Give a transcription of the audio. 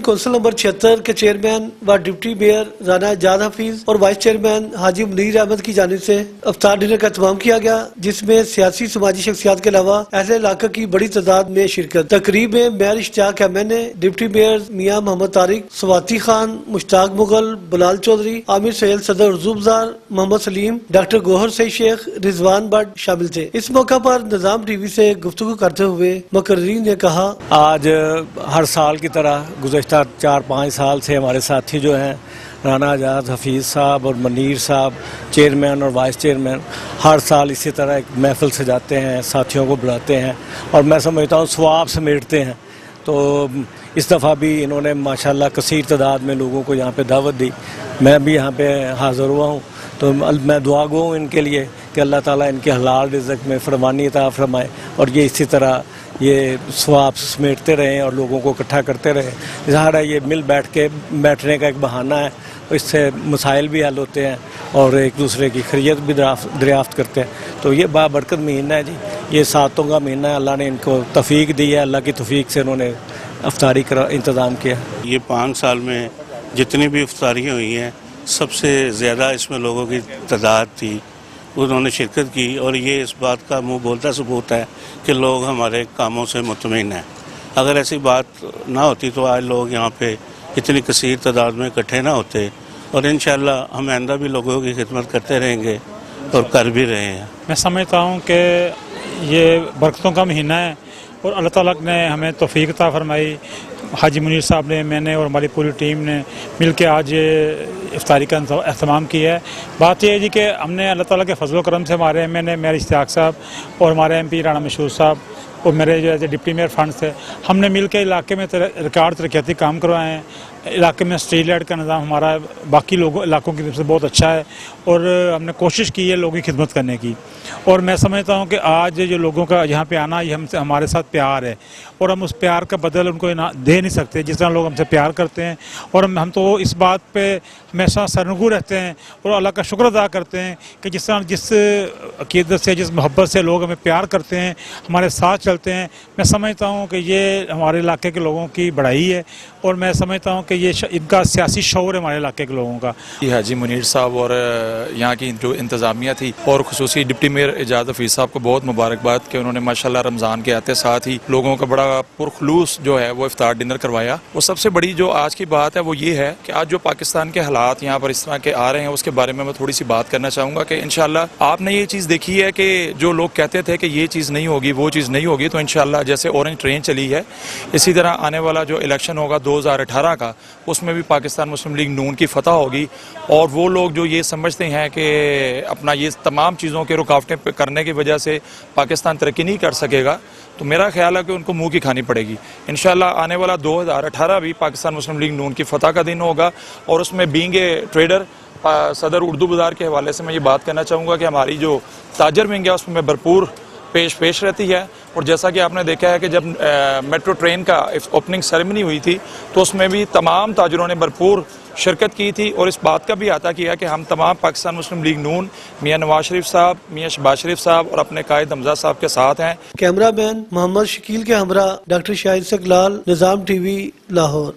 Council number 76 के chairman व deputy mayor Rana Ejaz Hafeez और वाइस चेयरमैन हाजी मुनीर अहमद की जानिब से इफ्तार डिनर का एहतमाम किया गया, जिसमें सियासी समाजी शख्सियात के अलावा अहले इलाका की बड़ी तादाद में शिरकत। तकरीब में मेयर इश्तियाक अहमद ने डिप्टी मेयर मियां मोहम्मद तारिक, स्वाति खान, मुश्ताक मुगल, बिलाल चौधरी, आमिर सैयद, सदर उर्जुबाजार, मोहम्मद सलीम, डॉक्टर गोहर सईद शेख, रिजवान भट्ट शामिल थे। इस मौका पर निजाम टीवी से गुफ्तगू करते हुए मुकर्रीन ने कहा, आज हर साल की तरह गुज़श्ता 4-5 साल से हमारे साथी जो हैं राना एजाज हफीज़ साहब और मुनीर साहब चेयरमैन और वाइस चेयरमैन हर साल इसी तरह एक महफिल सजाते हैं, साथियों को बुलाते हैं और मैं समझता हूँ सवाब समेटते हैं। तो इस दफ़ा भी इन्होंने माशाल्लाह कसीर तादाद में लोगों को यहाँ पे दावत दी। मैं भी यहाँ पे हाज़िर हुआ हूँ, तो मैं दुआ गो हूँ इनके लिए कि अल्लाह ताला इनके हलाल रिज़्क़ में फरमानी अता फरमाए और ये इसी तरह ये स्वाब समेटते रहें और लोगों को इकट्ठा करते रहें। ज़ाहिर है ये मिल बैठने का एक बहाना है, इससे मसाइल भी हल होते हैं और एक दूसरे की खैरियत भी दरियाफ्त करते हैं। तो ये बाबरकत महीना है जी, ये सातों का महीना है। अल्लाह ने इनको तौफीक दी है, अल्लाह की तौफीक से इन्होंने इफ्तारी का इंतज़ाम किया। ये 5 साल में जितनी भी इफ्तारियाँ हुई हैं सबसे ज़्यादा इसमें लोगों की तादाद थी, उन्होंने शिरकत की और ये इस बात का मुँह बोलता सबूत है कि लोग हमारे कामों से मुतमईन हैं। अगर ऐसी बात ना होती तो आज लोग यहाँ पे इतनी कसीर तादाद में इकट्ठे ना होते और इंशाअल्लाह हम आइंदा भी लोगों की खिदमत करते रहेंगे और कर भी रहे हैं। मैं समझता हूँ कि ये बरकतों का महीना है और अल्लाह ताला ने हमें तौफीक अता फरमाई। हाजी मुनीर साहब ने, मैंने और हमारी पूरी टीम ने मिलकर आज ये इफ्तारी का एहतमाम किया है। बात यह है जी कि हमने अल्लाह ताला के फजल करम से हमारे मेयर इश्तियाक साहब और हमारे MP राना मशहूर साहब और मेरे जो है डिप्टी मेयर फंड थे, हमने मिल के इलाके में रिकॉर्ड तरक्याती काम करवाए हैं। इलाके में स्ट्रीट लाइट का निज़ाम हमारा बाकी इलाकों की तरफ से बहुत अच्छा है और हमने कोशिश की है लोगों की खिदमत करने की। और मैं समझता हूँ कि आज जो लोगों का यहाँ पे आना, ये हमारे साथ प्यार है और हम उस प्यार का बदल उनको दे नहीं सकते जिस तरह लोग हमसे प्यार करते हैं। और हम तो इस बात पे हमेशा सरनगू रहते हैं और अल्लाह का शुक्र अदा करते हैं कि जिस तरह जिस अक़ीदत से, जिस मोहब्बत से लोग हमें प्यार करते हैं, हमारे साथ चलते हैं। मैं समझता हूँ कि ये हमारे इलाके के लोगों की बढ़ाई है और मैं समझता हूँ कि ये इनका सियासी शऊर है हमारे इलाके के लोगों का। हाजी मुनीर साहब और यहाँ की जो इंतज़ामिया थी और खुसूसी डिप्टी मेयर एजाज हफीज़ साहब को बहुत मुबारकबाद कि उन्होंने माशाल्लाह रमज़ान के आते साथ ही लोगों का बड़ा पुरखलूस जो है वो इफ्तार डिनर करवाया। और सबसे बड़ी जो आज की बात है वो ये है कि आज जो पाकिस्तान के हालात यहाँ पर इस तरह के आ रहे हैं उसके बारे में मैं थोड़ी सी बात करना चाहूँगा कि इंशाल्लाह आपने ये चीज़ देखी है कि जो लोग कहते थे कि ये चीज़ नहीं होगी, वो चीज़ नहीं होगी, तो इंशाल्लाह जैसे ऑरेंज ट्रेन चली है इसी तरह आने वाला जो इलेक्शन होगा 2018 का, उसमें भी पाकिस्तान मुस्लिम लीग नून की फतह होगी। और वो लोग जो ये समझते हैं कि अपना ये तमाम चीज़ों के रुकावटें करने की वजह से पाकिस्तान तरक्की नहीं कर सकेगा, तो मेरा ख्याल है कि उनको मुंह की खानी पड़ेगी। इंशाल्लाह आने वाला 2018 भी पाकिस्तान मुस्लिम लीग नून की फतह का दिन होगा और उसमें बीइंग ए ट्रेडर सदर उर्दू बाज़ार के हवाले से मैं ये बात करना चाहूँगा कि हमारी जो ताजर विंग है उसमें भरपूर पेश रहती है। और जैसा कि आपने देखा है कि जब मेट्रो ट्रेन का ओपनिंग सेरेमनी हुई थी तो उसमें भी तमाम ताजरों ने भरपूर शिरकत की थी और इस बात का भी अता किया कि हम तमाम पाकिस्तान मुस्लिम लीग नून मियां नवाज शरीफ साहब, मियां शहबाज शरीफ साहब और अपने कायद हमजा साहब के साथ हैं। कैमरामैन मोहम्मद शकील के हमरा डॉक्टर शाहिद सकलाल, निजाम टीवी, लाहौर।